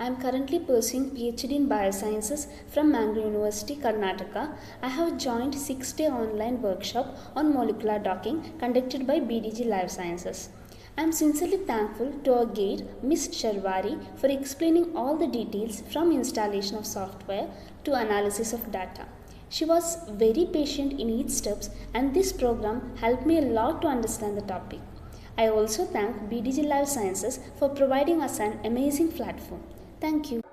I am currently pursuing PhD in Biosciences from Mangalore University, Karnataka. I have joined 6-day online workshop on molecular docking conducted by BDG Life Sciences. I am sincerely thankful to our guide, Ms. Sharwari, for explaining all the details from installation of software to analysis of data. She was very patient in each steps, and this program helped me a lot to understand the topic. I also thank BDG Life Sciences for providing us an amazing platform. Thank you.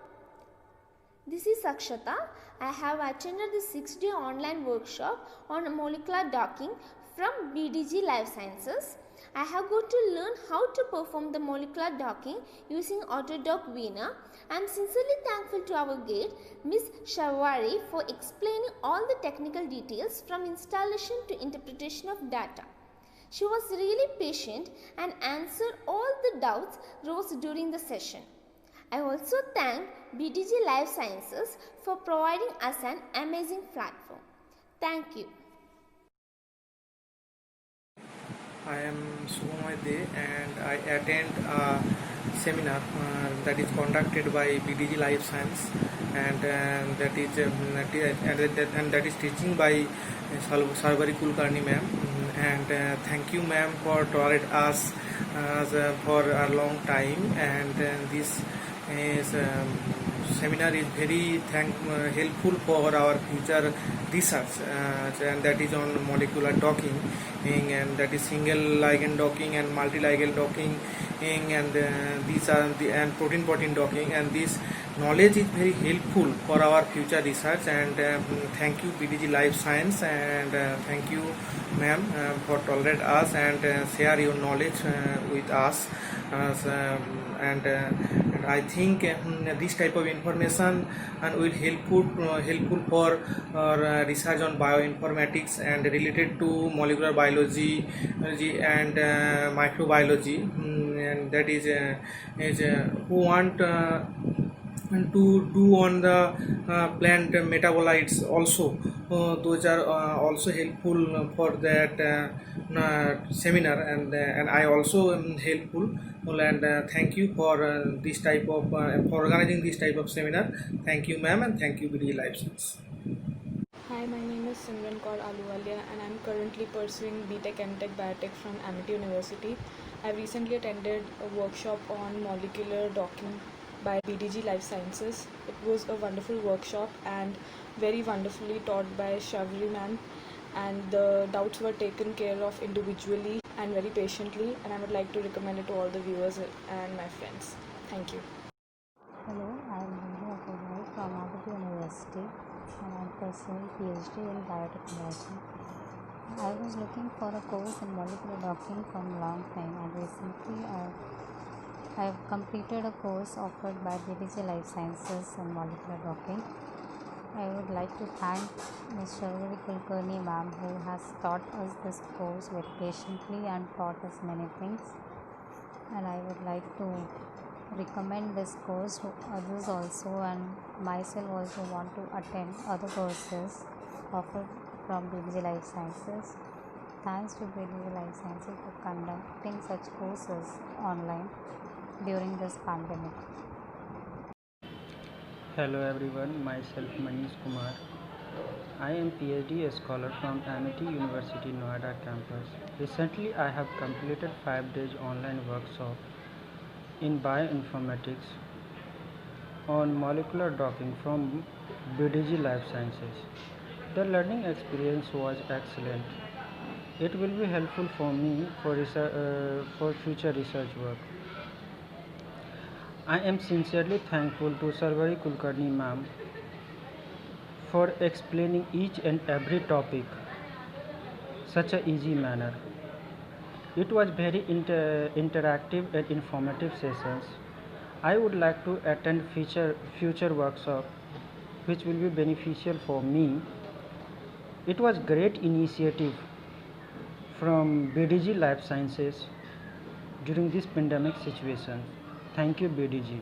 This is Akshata. I have attended the 6-day online workshop on molecular docking from BDG Life Sciences. I have got to learn how to perform the molecular docking using Autodock Veena. I am sincerely thankful to our guide, Ms. Sharwari, for explaining all the technical details from installation to interpretation of data. She was really patient and answered all the doubts raised during the session. I also thank BDG Life Sciences for providing us an amazing platform. Thank you. I am Subhamay De and I attend a seminar that is conducted by BDG Life Science and that is teaching by Sharwari Kulkarni ma'am. And thank you ma'am for tolerate us for a long time, and this is seminar is very helpful for our future research, and that is on molecular docking, and that is single ligand docking and multi ligand docking, and these are and protein docking, and this knowledge is very helpful for our future research. And thank you BDG Life Science, and thank you ma'am for tolerate us and share your knowledge with us. And I think this type of information and will helpful for research on bioinformatics and related to molecular biology and microbiology, and that is who want to do on the plant metabolites also. Those are also helpful for that seminar, and I also am helpful. And thank you for this type of for organizing this type of seminar. Thank you ma'am, and thank you BDG Life Science. Hi, my name is Simran Kaur Aluwalia and I'm currently pursuing BTech MTech Biotech from Amity University. I recently attended a workshop on molecular docking by BDG Life Sciences. It was a wonderful workshop and very wonderfully taught by Sharwari ma'am, and the doubts were taken care of individually and very patiently, and I would like to recommend it to all the viewers and my friends. Thank you. Hello, I am Hindu Apoorva from Amity University and I am pursuing PhD in biotechnology. I was looking for a course in molecular docking from a long time, and recently I have completed a course offered by BDG Life Sciences in molecular docking. I would like to thank Ms. Sharwari Kulkarni ma'am, who has taught us this course very patiently and taught us many things. And I would like to recommend this course to others also, and myself also want to attend other courses offered from BDG Life Sciences. Thanks to BDG Life Sciences for conducting such courses online during this pandemic. Hello everyone, myself Manish Kumar. I am PhD scholar from Amity University Noida campus. Recently I have completed 5 days online workshop in bioinformatics on molecular docking from BDG Life Sciences. The learning experience was excellent. It will be helpful for me for future research work. I am sincerely thankful to Sharwari Kulkarni ma'am for explaining each and every topic such a easy manner. It was very interactive and informative sessions. I would like to attend future workshop which will be beneficial for me. It was great initiative from BDG Life Sciences during this pandemic situation. Thank you BDG.